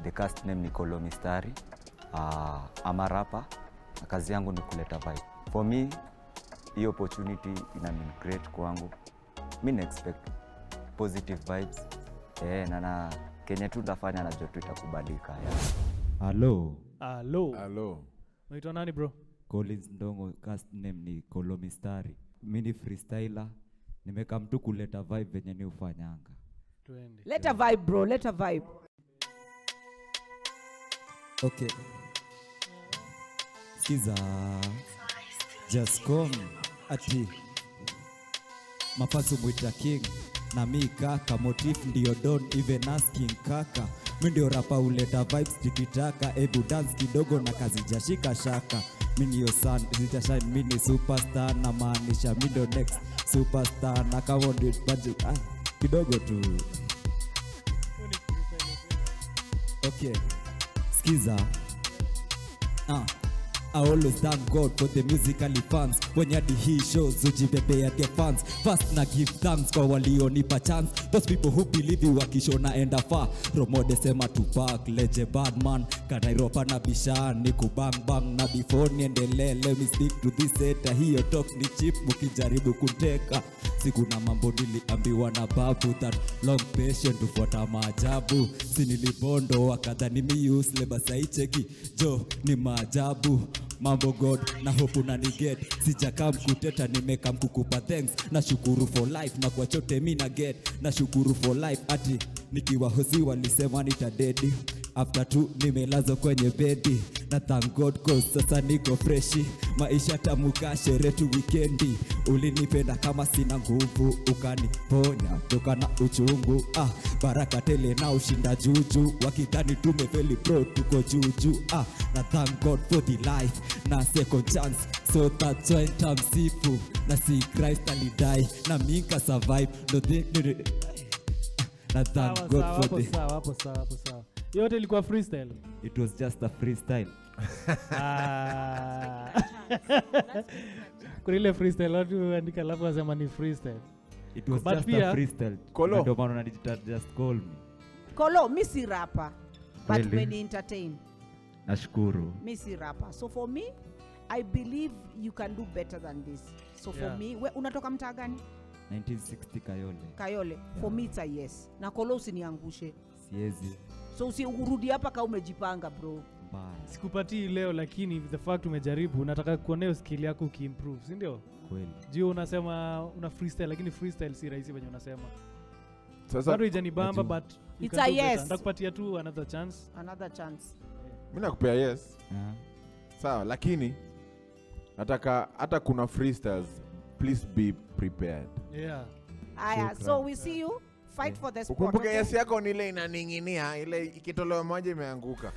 The cast name ni Kolo Mistari. I'm a rapper. Kazi yangu ni kuleta vibe. For me, hii opportunity ina mean great kwangu. Mimi expect positive vibes. Na Kenya tu ndafanya na joto itakubalika. Hello. Unaitwa nani bro? Collins Ndongo, cast name ni Kolo Mistari. Mimi ni freestyler. Nimeka mtu kuleta vibe venye ni ufanyanga. Twende. Leta vibe bro, leta vibe. Okay. Skiza. Just come ati. Mapaso mwita king. Na mi kaka, motif ndiyo don even asking kaka. Mi ndio rapa uleta vibes tikitaka. Ebu dance kidogo na kazi jashika shaka. Mi niyo sun, zitashine, mi ni superstar. Na maanisha mi ndio next superstar. Na kama ndio budget, kidogo tu. Okay, skiza. I always thank God for the musically fans. When you do his shows, ujibebe ya the fans. First na give thanks kwa walionipa chance. Those people who believe you wakishona enda far. Romode sema Tupac, leje Badman. Kanairopa na bishan, ni kubang bang. Na before niendelee, let me stick to this set. Hiyo talk ni cheap, mukijaribu kunteka. Siku na mambo niliambiwa na babu. That long patient ufuata maajabu. Sinilibondo wakadhani mi useless, basa icheki jo ni maajabu. Mambo God na hope unaniget. Sijaka mkuteta nimeka mkukupa thanks. Na shukuru for life na kwa chote mina get. Na shukuru for life ati nikiwa hosi walisema nitadedi. After 2 nimelazo kwenye bedi. Na thank God cause sasa niko freshi. Maisha tamuka shere tu weekendi. Ulinipenda kama sina nguvu. Ukaniponya toka na uchungu. Baraka tele na ushinda juju. Wakidhani tumefeli pro tuko juju. Na thank God for the life. Na second chance. So that's why tamsifu. Na si Christ alidai. Na minka survive. No na thank God for the... Sawa. Yote ilikuwa freestyle. It was just a freestyle. Kuna ile freestyle watu andika alafu wasema ni freestyle. It was just a freestyle. Kolo. Ndio maana unajita just call me. Kolo, mi si rapper. But Really? when entertain. Nashukuru. Mi si rapper. So for me, I believe you can do better than this. So for me, unatoka mtaa gani? 1960 Kayole. Yeah. For me it's a yes. Na Kolo usiniangushe. Siezi. So urudi hapa kama umejipanga bro. Bye. Sikupatii leo lakini the fact umejaribu nataka kuonea skill yako ukiimprove, si ndio? Kweli. Juu unasema una freestyle lakini freestyle si rahisi venye unasema. Sasa bado ijanibamba but it's a yes. Ndakupatia tu another chance. Mimi nakupea yes. Sawa, lakini nataka hata kuna freestyles, please be prepared. Yeah. Aya, so we see you fight for the spot. Ukumbuke yes yako ni ile inaninginia, ile ikitolewa moja imeanguka.